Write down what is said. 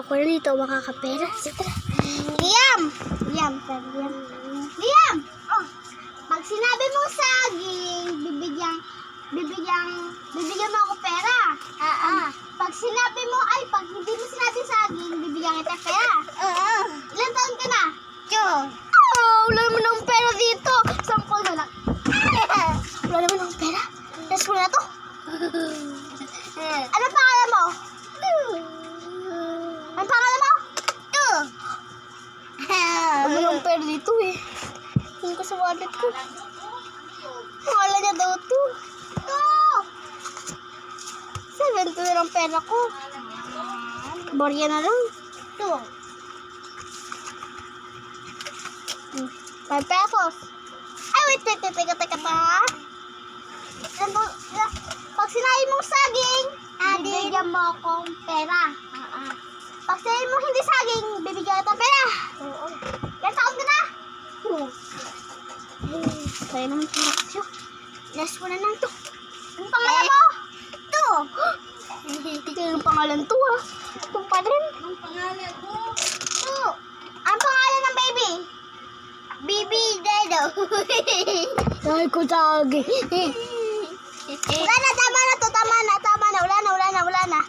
ako na dito makakapera. Sige, Liam! Liam! Liam! Oh, pag sinabi mo saging, bibigyan mo ako pera. Pag sinabi mo, pag hindi mo sinabi saging, bibigyan kita pera. Ilan taon ka na? 2. Wala naman ng pera dito. Sampol na lang. Wala naman ng pera. Test mo na to. Ano pangalan mo? Ang pangalan mo? Wala naman ng pera dito eh. Tingin ko sa wallet ko. Wala niya daw 2. 7 na ng pera ko. Borya na lang. 5 pesos. Wait. Teka pa. Pag sinabi mong saging, bibigyan mo akong pera. Pag sinabi mong hindi saging, bibigyan kita pera. Yan taon ka na? 2. Kaya naman siya. Last mo na lang 2. Ang pangalan mo? 2. Kaya yung pangalan 2 ah. 2 pa rin. Ang pangalan mo? 2. Ang pangalan ng baby? Baby Dedo. Ay, ko saging. Wala na, tama na to, tama na. Wala na.